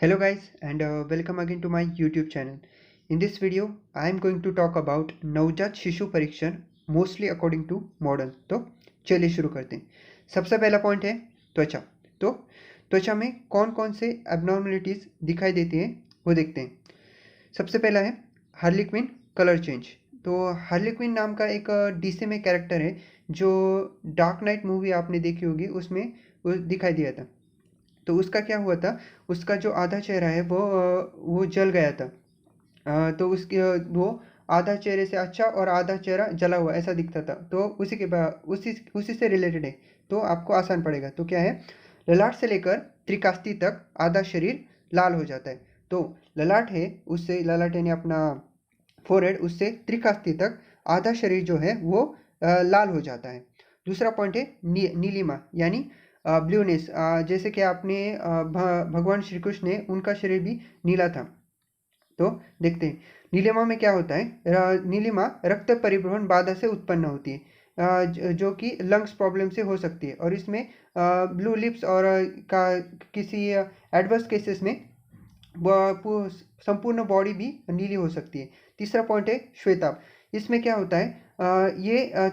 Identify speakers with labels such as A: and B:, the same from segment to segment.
A: Hello guys and welcome again to my YouTube channel. In this video I am going to talk about नवजात शिशु परीक्षण mostly according to modern. तो चलिए शुरू करते हैं। सबसे पहला पॉइंट है त्वचा। तो त्वचा में कौन कौन से एबनॉर्मलिटीज़ दिखाई देती हैं वो देखते हैं। सबसे पहला है हार्ली कलर चेंज। तो हार्ली नाम का एक डीसी में कैरेक्टर है जो डार्क नाइट मूवी आपने देखी होगी, उसमें वो दिखाई दिया था। तो उसका क्या हुआ था, उसका जो आधा चेहरा है वो जल गया था। तो उसके वो आधा चेहरे से अच्छा और आधा चेहरा जला हुआ ऐसा दिखता था। तो उसी के बाद उसी से रिलेटेड है, तो आपको आसान पड़ेगा। तो क्या है, ललाट से लेकर त्रिकास्ती तक आधा शरीर लाल हो जाता है। तो ललाट है, उससे ललाट यानी अपना फोरहेड, उससे त्रिकास्ती तक आधा शरीर जो है वो लाल हो जाता है। दूसरा पॉइंट है नीलिमा यानी ब्लूनेस। जैसे कि आपने भगवान श्री कृष्ण ने, उनका शरीर भी नीला था। तो देखते हैं नीलिमा में क्या होता है। नीलिमा रक्त परिवहन बाधा से उत्पन्न होती है, जो कि लंग्स प्रॉब्लम से हो सकती है, और इसमें ब्लू लिप्स और का किसी एडवर्स केसेस में संपूर्ण बॉडी भी नीली हो सकती है। तीसरा पॉइंट है श्वेताब। इसमें क्या होता है, ये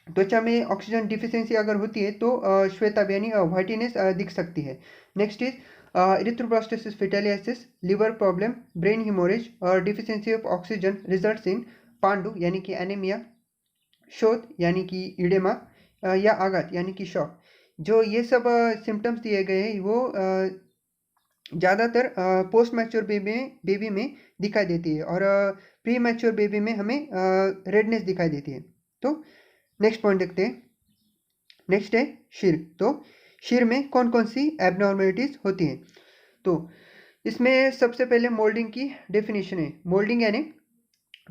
A: त्वचा में ऑक्सीजन डिफिशियंसी अगर होती है तो श्वेताब यानी व्हाइटिनेस दिख सकती है। Next is erythroblastosis fetalis, liver problem, brain haemorrhage और deficiency of oxygen results in पांडु यानी कि एनीमिया, शोथ यानी कि इडेमा, या आघात यानी कि शॉक। जो ये सब सिम्टम्स दिए गए हैं वो ज़्यादातर पोस्ट मैच्योर बेबी में दिखाई देती है, और प्री मैच्योर बेबी में हमें रेडनेस दिखाई देती है। तो नेक्स्ट पॉइंट देखते हैं। नेक्स्ट है शीर। तो शीर में कौन कौन सी एबनॉर्मलिटीज़ होती हैं। तो इसमें सबसे पहले मोल्डिंग की डेफिनेशन है। मोल्डिंग यानी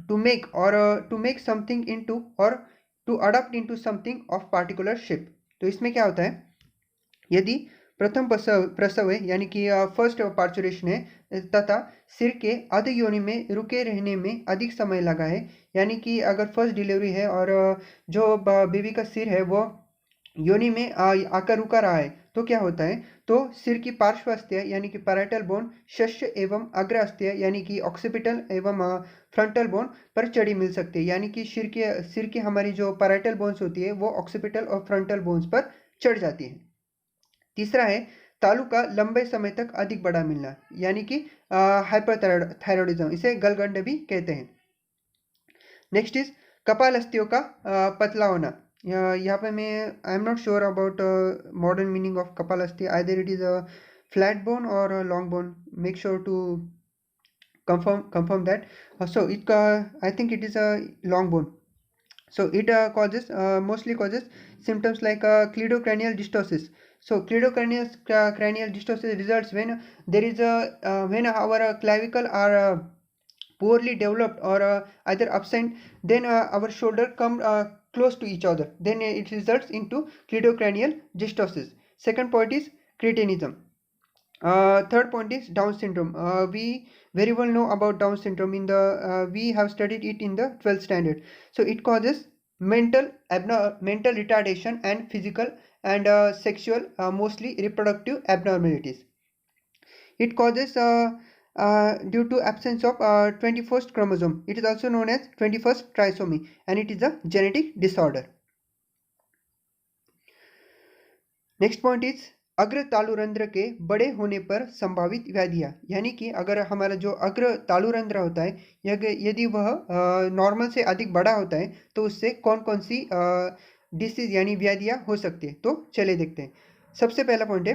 A: टू मेक समथिंग इनटू और to adopt into something of particular shape. तो इसमें क्या होता है, यदि प्रथम प्रसव है यानी कि फर्स्ट पार्चुरेशन है तथा सिर के अध योनि में रुके रहने में अधिक समय लगा है, यानी कि अगर फर्स्ट डिलीवरी है और जो बेबी का सिर है वो योनि में आकर रुका रहा है, तो क्या होता है, तो सिर की पार्श्व अस्थियां यानी कि पैराइटल बोन, शस्य एवं अग्र अस्थियां यानी कि ऑक्सीपिटल एवं फ्रंटल बोन पर चढ़ी मिल सकती है। यानी कि सिर की हमारी जो पैराइटल बोन्स होती है वो ऑक्सीपिटल और फ्रंटल बोन्स पर चढ़ जाती है। तीसरा है तालु का लंबे समय तक अधिक बड़ा मिलना, यानी कि हाइपरथायरॉयडिज्म, इसे गलगंड भी कहते हैं। नेक्स्ट इज कपाल अस्थियों का पतला होना। यहाँ पे मैं I am not sure about modern meaning of कपाल अस्थि, either it is a flat bone और long bone, make sure to confirm that. So it I think it is a long bone. So it mostly causes symptoms like cleidocranial dystosis. So cranial dystosis results when there is when our clavicle are poorly developed or either absent, then our shoulder come close to each other, then it results into cleidocranial dystosis. Second point is cretinism. Third point is Down syndrome. We very well know about Down syndrome. We have studied it in the 12th standard. So it causes mental retardation and physical and sexual, mostly reproductive abnormalities. It causes due to absence of 21st chromosome. It is also known as 21st trisomy, and it is a genetic disorder. Next point is अग्र तालुरंध्र के बड़े होने पर संभावित व्याधियाँ, यानी कि अगर हमारा जो अग्र तालुरंध्र होता है यदि वह नॉर्मल से अधिक बड़ा होता है तो उससे कौन कौन सी डिसीज यानी व्याधियाँ हो सकती है। तो चलिए देखते हैं। सबसे पहला पॉइंट है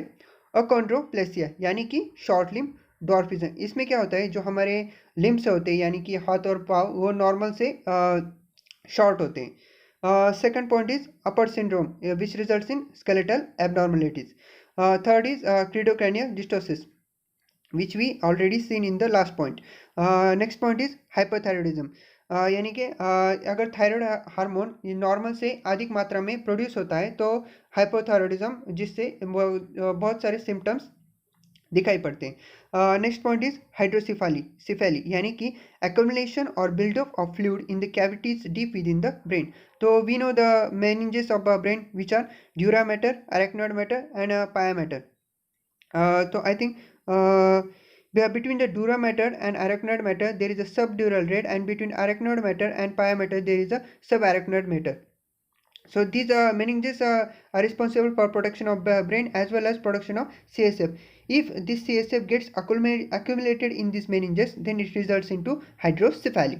A: अकॉन्ड्रोप्लेसिया, यानी कि शॉर्ट लिम्ब डॉर्फिज्म। इसमें क्या होता है, जो हमारे लिम्स होते हैं यानी कि हाथ और पाँव वो नॉर्मल से शॉर्ट होते हैं। Second point is upper syndrome, which results in skeletal abnormalities. Third is cleidocranial dystosis, which we already seen in the last point. Next point is hyperthyroidism. यानी कि अगर थायराइड हार्मोन नॉर्मल से अधिक मात्रा में प्रोड्यूस होता है तो हाइपोथायरॉयडिज्म, जिससे बहुत सारे सिम्टम्स दिखाई पड़ते हैं। नेक्स्ट पॉइंट इज हाइड्रोसिफेली यानी कि accumulation or buildup of fluid in the cavities deep within the brain. तो we know the meninges of the brain which are dura mater, arachnoid matter and pia mater. So I think between the dura mater and arachnoid matter there is a subdural red, and between arachnoid matter and pia mater there is a subarachnoid matter. So these meninges are responsible for protection of the brain as well as production of CSF. If this CSF gets accumulated in these meninges, then it results into hydrocephaly.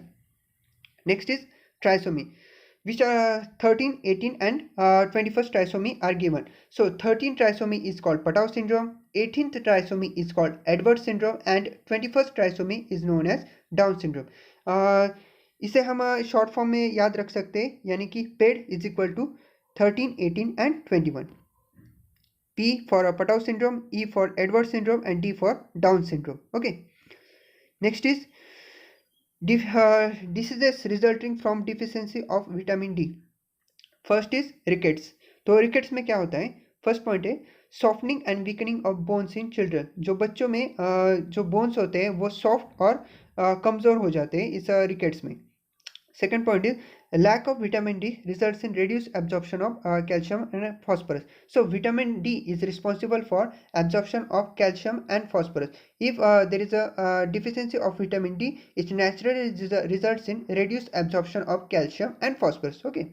A: Next is trisomy, which are 13, 18 and 21st trisomy are given. So 13 trisomy is called Patau syndrome, 18th trisomy is called Edwards syndrome, and 21st trisomy is known as Down syndrome. इसे हम short form में याद रख सकते हैं, यानी कि paid is equal to 13, 18 and 21. P for Patau syndrome, E for Edwards syndrome, and D for Down syndrome. Okay. Next is diseases resulting from deficiency of vitamin D. First is rickets. तो rickets में क्या होता है? First point है softening and weakening of bones in children. जो बच्चों में जो बोन्स होते हैं वो सॉफ्ट और कमज़ोर हो जाते हैं इस रिकेट्स में. Second point is lack of vitamin D results in reduced absorption of calcium and phosphorus. So vitamin D is responsible for absorption of calcium and phosphorus. If there is a deficiency of vitamin D, it naturally results in reduced absorption of calcium and phosphorus. Okay.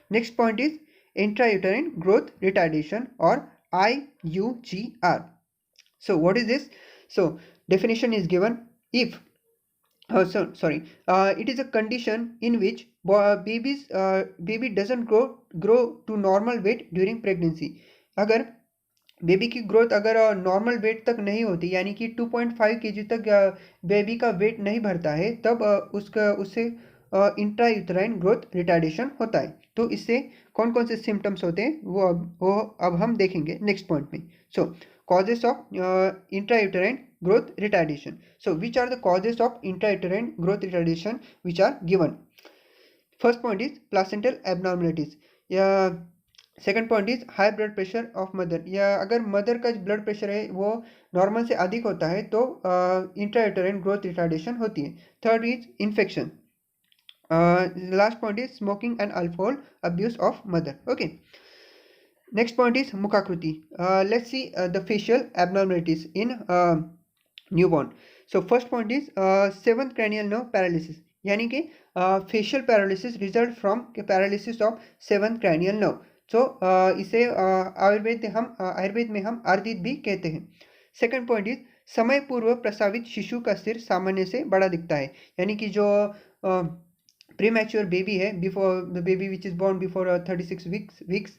A: Next point is intrauterine growth retardation or IUGR. So what is this? So definition is given. If it is a condition in which baby doesn't grow to normal weight during pregnancy. अगर baby की growth अगर normal weight तक नहीं होती, यानी कि 2.5 kg तक baby का वेट नहीं बढ़ता है, तब उससे इंट्रायूटराइन ग्रोथ रिटार्डेशन होता है. तो इससे कौन कौन से सिम्टम्स होते हैं वो अब हम देखेंगे नेक्स्ट पॉइंट में. सो causes of intrauterine growth retardation. So which are the causes of intrauterine growth retardation which are given? First point is placental abnormalities. Second point is high blood pressure of mother. या अगर mother का blood pressure है वो normal से अधिक होता है तो इंट्रायूटराइन ग्रोथ रिटार्डेशन होती है. Third is infection. Last point is smoking and alcohol abuse of mother. Okay. Next point is Mukhakriti. Let's see the facial abnormalities in newborn. So first point is seventh cranial nerve paralysis. यानी कि facial paralysis result from paralysis of seventh cranial nerve. So इसे आयुर्वेद में हम आर्दित भी कहते हैं. Second point is समय पूर्व प्रसावित शिशु का सिर सामान्य से बड़ा दिखता है. यानी कि जो प्रीमैच्योर बेबी है, before the baby which is born before 36 weeks,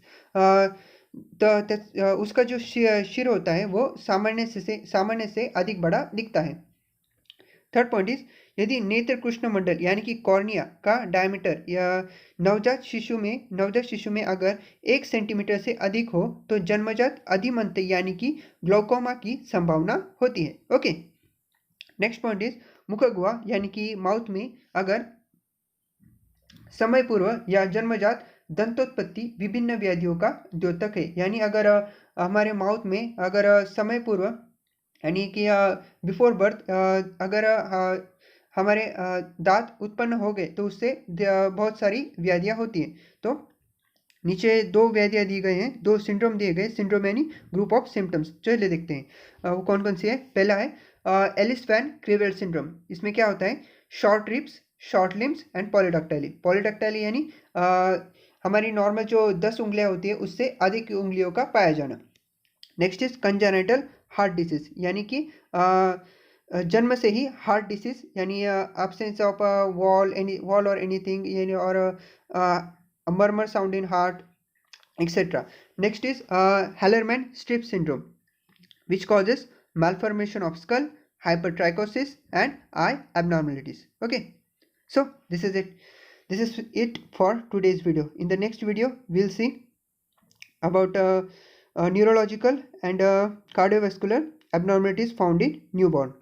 A: उसका जो सिर होता है वो सामान्य से अधिक बड़ा दिखता है. थर्ड पॉइंट इज यदि नेत्र कृष्ण मंडल यानी कि कॉर्निया का डायमीटर या नवजात शिशु में अगर 1 सेंटीमीटर से अधिक हो तो जन्मजात अधिमंत्य यानी कि ग्लोकोमा की संभावना होती है. ओके. नेक्स्ट पॉइंट इज मुखगुहा यानी कि माउथ में अगर समय पूर्व या जन्मजात दंतोत्पत्ति विभिन्न व्याधियों का द्योतक है. यानी अगर हमारे माउथ में अगर समय पूर्व यानी कि बिफोर बर्थ अगर हमारे दांत उत्पन्न हो गए तो उससे बहुत सारी व्याधियां होती हैं. तो नीचे 2 व्याधियां दी गए हैं, 2 सिंड्रोम दिए गए. सिंड्रोम यानी ग्रुप ऑफ सिम्टम्स. चलिए देखते हैं वो कौन कौन सी है. पहला है एलिस वैन क्रेवेल सिंड्रोम. इसमें क्या होता है? Short ribs, short limbs and polydactyly. Polydactyly यानी हमारी नॉर्मल जो 10 उंगलियां होती है उससे अधिक उंगलियों का पाया जाना. Next is congenital heart disease. यानी कि जन्म से ही हार्ट डिसीज यानी एब्सेंस ऑफ वॉल और एनीथिंग यानी और murmur sound in heart etcetera. Next is Hallermann Streiff syndrome which causes malformation of skull, hypertrichosis and eye abnormalities. Okay. So this is it. This is it for today's video. In the next video, we'll see about neurological and cardiovascular abnormalities found in newborn.